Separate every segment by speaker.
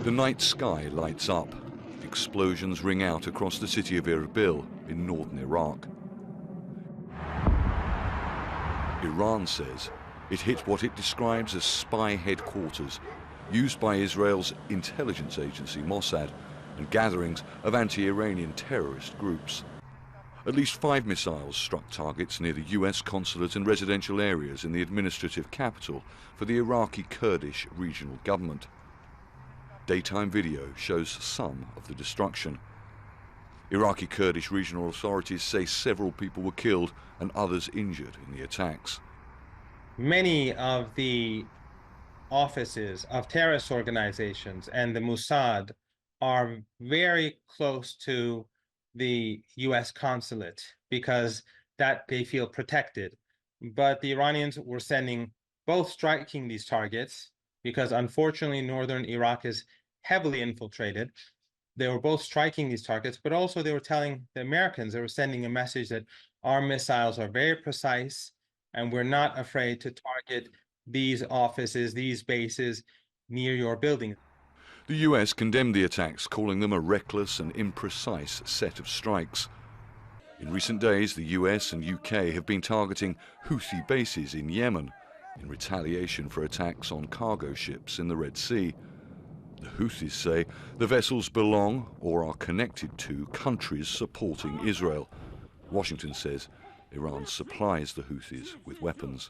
Speaker 1: The night sky lights up. Explosions ring out across the city of Erbil in northern Iraq. Iran says it hit what it describes as spy headquarters used by Israel's intelligence agency Mossad and gatherings of anti-Iranian terrorist groups. At least 5 missiles struck targets near the US consulate and residential areas in the administrative capital for the Iraqi Kurdish regional government. Daytime video shows some of the destruction. Iraqi Kurdish regional authorities say several people were killed and others injured in the attacks.
Speaker 2: Many of the offices of terrorist organizations and the Mossad are very close to the US consulate because that they feel protected. But the Iranians were striking these targets because unfortunately northern Iraq is heavily infiltrated. They were both striking these targets, but also they were telling the Americans, they were sending a message that our missiles are very precise and we're not afraid to target these offices, these bases near your building.
Speaker 1: The US condemned the attacks, calling them a reckless and imprecise set of strikes. In recent days, the US and UK have been targeting Houthi bases in Yemen in retaliation for attacks on cargo ships in the Red Sea. The Houthis say the vessels belong or are connected to countries supporting Israel. Washington says Iran supplies the Houthis with weapons.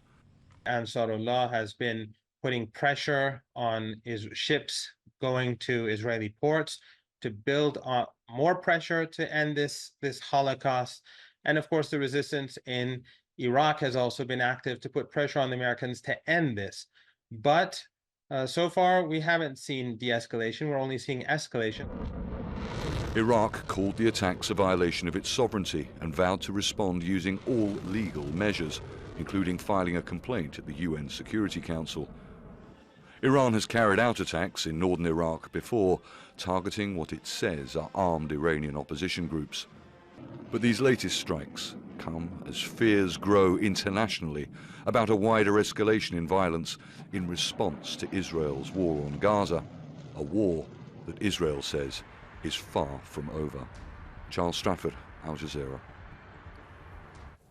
Speaker 2: Ansarullah has been putting pressure on ships going to Israeli ports to build more pressure to end this Holocaust. And of course, the resistance in Iraq has also been active to put pressure on the Americans to end this. But so far, we haven't seen de-escalation. We're only seeing escalation.
Speaker 1: Iraq called the attacks a violation of its sovereignty and vowed to respond using all legal measures, including filing a complaint at the UN Security Council. Iran has carried out attacks in northern Iraq before, targeting what it says are armed Iranian opposition groups. But these latest strikes come as fears grow internationally about a wider escalation in violence in response to Israel's war on Gaza, a war that Israel says is far from over. Charles Stratford, Al Jazeera.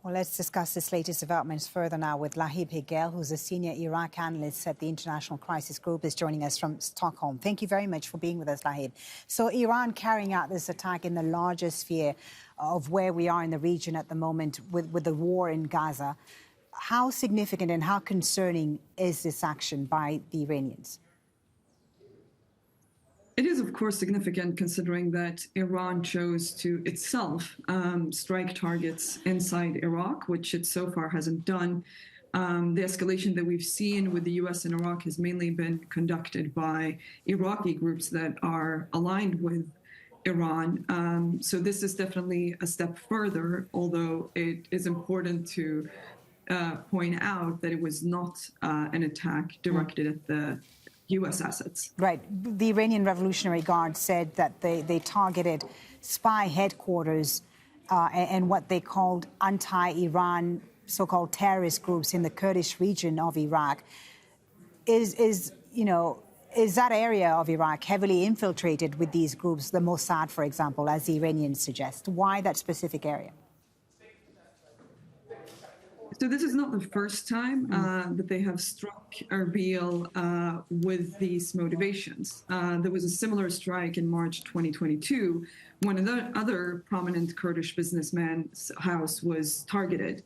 Speaker 3: Well, let's discuss this latest developments further now with Lahib Higel, who's a senior Iraq analyst at the International Crisis Group, is joining us from Stockholm. Thank you very much for being with us, Lahib. So Iran carrying out this attack in the larger sphere of where we are in the region at the moment with the war in Gaza. How significant and how concerning is this action by the Iranians?
Speaker 4: It is, of course, significant considering that Iran chose to itself strike targets inside Iraq, which it so far hasn't done. The escalation that we've seen with the U.S. in Iraq has mainly been conducted by Iraqi groups that are aligned with Iran. So this is definitely a step further, although it is important to point out that it was not an attack directed at the U.S. assets.
Speaker 3: Right. The Iranian Revolutionary Guard said that they targeted spy headquarters and what they called anti-Iran so-called terrorist groups in the Kurdish region of Iraq. Is that area of Iraq heavily infiltrated with these groups, the Mossad, for example, as the Iranians suggest? Why that specific area?
Speaker 4: So this is not the first time that they have struck Erbil with these motivations. There was a similar strike in March 2022 when another prominent Kurdish businessman's house was targeted.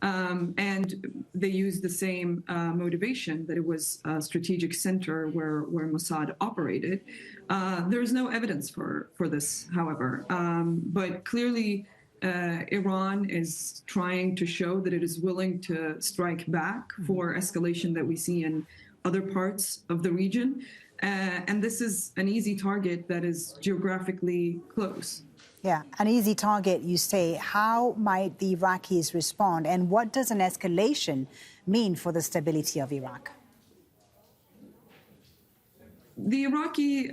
Speaker 4: And they used the same motivation, that it was a strategic center where Mossad operated. There is no evidence for this, however. But clearly, Iran is trying to show that it is willing to strike back for escalation that we see in other parts of the region. And this is an easy target that is geographically close.
Speaker 3: Yeah, an easy target, you say. How might the Iraqis respond? And what does an escalation mean for the stability of Iraq?
Speaker 4: The Iraqi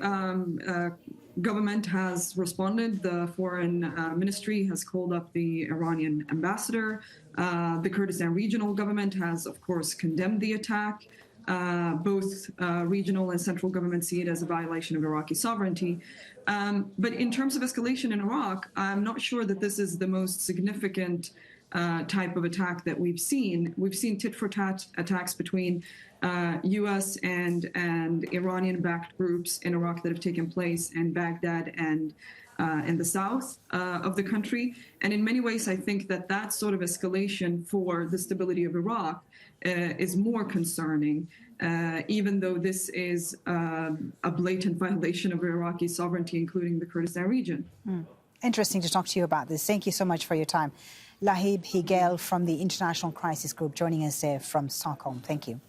Speaker 4: government has responded. The foreign ministry has called up the Iranian ambassador. The Kurdistan regional government has, of course, condemned the attack. Both regional and central governments see it as a violation of Iraqi sovereignty. But in terms of escalation in Iraq, I'm not sure that this is the most significant type of attack that we've seen. We've seen tit-for-tat attacks between U.S. and Iranian-backed groups in Iraq that have taken place in Baghdad and in the south of the country. And in many ways, I think that that sort of escalation for the stability of Iraq is more concerning, even though this is a blatant violation of Iraqi sovereignty, including the Kurdistan region.
Speaker 3: Interesting to talk to you about this. Thank you so much for your time. Lahib Higel from the International Crisis Group joining us from Stockholm. Thank you.